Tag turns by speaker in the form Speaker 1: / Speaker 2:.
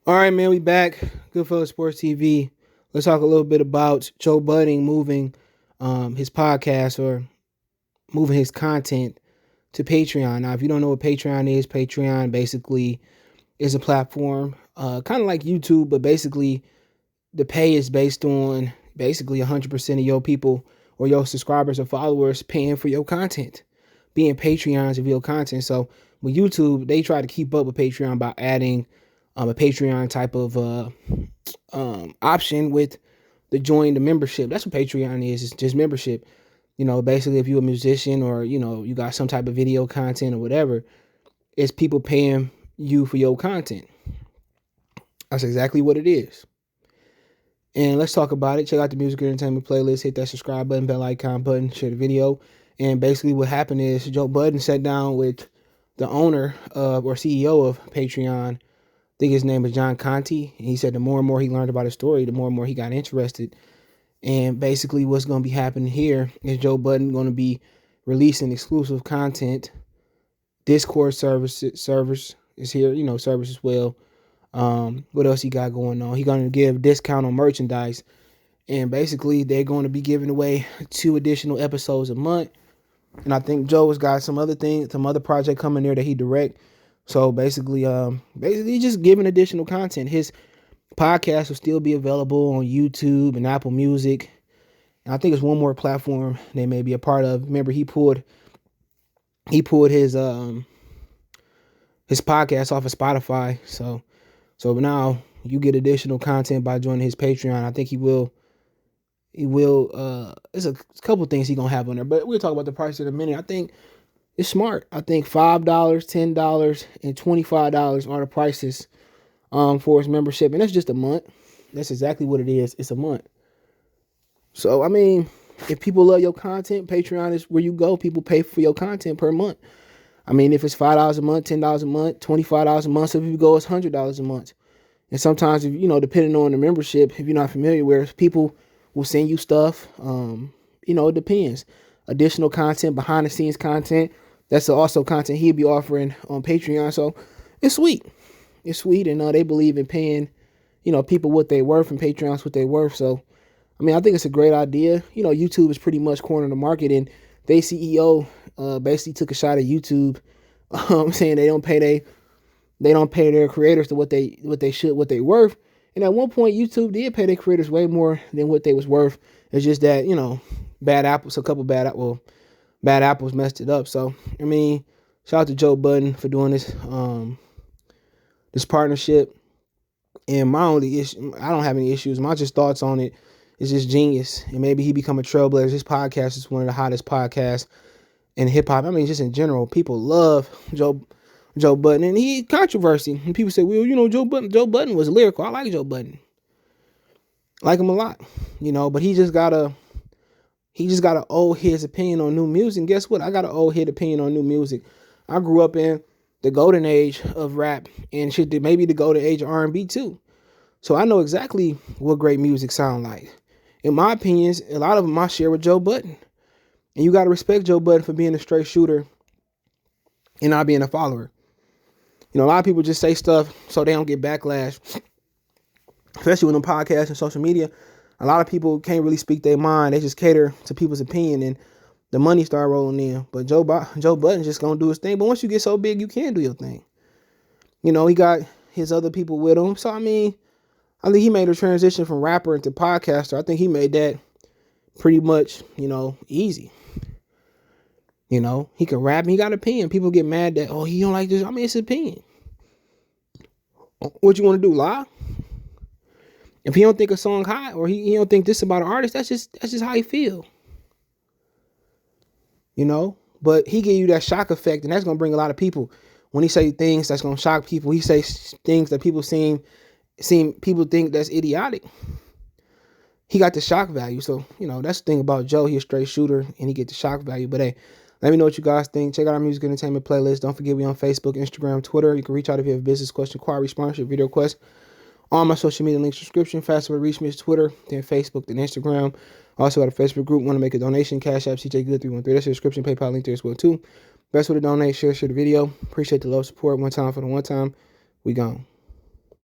Speaker 1: All right, man, we back. Goodfellas Sports TV. Let's talk a little bit about Joe Budden moving his podcast or moving his content to Patreon. Now, if you don't know what Patreon is, Patreon basically is a platform kind of like YouTube, but basically the pay is based on basically 100% of your people or your subscribers or followers paying for your content, being Patreons of your content. So with YouTube, they try to keep up with Patreon by adding a Patreon type of option with the join the membership. That's what Patreon is. It's just membership. You know, basically if you're a musician or, you know, you got some type of video content or whatever, it's people paying you for your content. That's exactly what it is. And let's talk about it. Check out the music and entertainment playlist. Hit that subscribe button, bell icon button, share the video. And basically what happened is Joe Budden sat down with the owner of or CEO of Patreon. I think his name is John Conti. And he said the more and more he learned about his story, the more and more he got interested. And basically what's going to be happening here is Joe Budden going to be releasing exclusive content. Discord servers is here, you know, service as well. What else he got going on? He's going to give discount on merchandise. And basically they're going to be giving away 2 additional episodes a month. And I think Joe has got some other project coming there that he direct. So basically just giving additional content. His podcast will still be available on YouTube and Apple Music. And I think it's one more platform they may be a part of. Remember, he pulled his podcast off of Spotify. So now you get additional content by joining his Patreon. I think he will there's a couple things he's gonna have on there, but we'll talk about the price in a minute. I think it's smart. I think $5, $10, and $25 are the prices for his membership, and that's just a month. That's exactly what it is. It's a month. So I mean, if people love your content, Patreon is where you go. People pay for your content per month. I mean, if it's $5 a month, $10 a month, $25 a month, so if you go, it's $100 a month. And sometimes, if, you know, depending on the membership, if you're not familiar, where people will send you stuff, you know, it depends. Additional content, behind the scenes content. That's also content he'll be offering on Patreon. So it's sweet. It's sweet. And they believe in paying, you know, people what they worth and Patreons what they worth. So, I mean, I think it's a great idea. You know, YouTube is pretty much cornering the market, and their CEO basically took a shot at YouTube, saying they don't pay their creators to what they worth. And at one point, YouTube did pay their creators way more than what they was worth. It's just that, you know, bad apples messed it up. So, I mean, shout out to Joe Budden for doing this partnership. And my only issue, I don't have any issues. My just thoughts on it is just genius. And maybe he become a trailblazer. His podcast is one of the hottest podcasts in hip hop. I mean, just in general, people love Joe Budden, and he controversy. And people say, well, you know, Joe Budden was lyrical. I like Joe Budden. Like him a lot, you know, but he just gotta owe his opinion on new music. And guess what? I got an old head opinion on new music. I grew up in the golden age of rap and shit, maybe the golden age of R&B too. So I know exactly what great music sound like. In my opinions, a lot of them I share with Joe Budden. And you got to respect Joe Budden for being a straight shooter and not being a follower. You know, a lot of people just say stuff so they don't get backlash, especially with them podcasts and social media. A lot of people can't really speak their mind. They just cater to people's opinion, and the money start rolling in. But Joe Budden's just going to do his thing. But once you get so big, you can do your thing. You know, he got his other people with him. So, I mean, I think he made a transition from rapper into podcaster. I think he made that pretty much, you know, easy. You know, he can rap and he got an opinion. People get mad that, oh, he don't like this. I mean, it's his opinion. What you want to do, lie? If he don't think a song hot or he don't think this about an artist, that's just how he feel. You know? But he give you that shock effect, and that's going to bring a lot of people. When he say things that's going to shock people, he say things that people people think that's idiotic. He got the shock value. So, you know, that's the thing about Joe. He a straight shooter, and he get the shock value. But, hey, let me know what you guys think. Check out our music entertainment playlist. Don't forget we on Facebook, Instagram, Twitter. You can reach out if you have a business question, inquiry, sponsorship, video request. All my social media links, description. Fast way to reach me is Twitter, then Facebook, then Instagram. Also got a Facebook group. Want to make a donation? Cash App, CJ Good 313. That's the description. PayPal link there as well too. Best way to donate. Share the video. Appreciate the love, support. One time for the one time. We gone.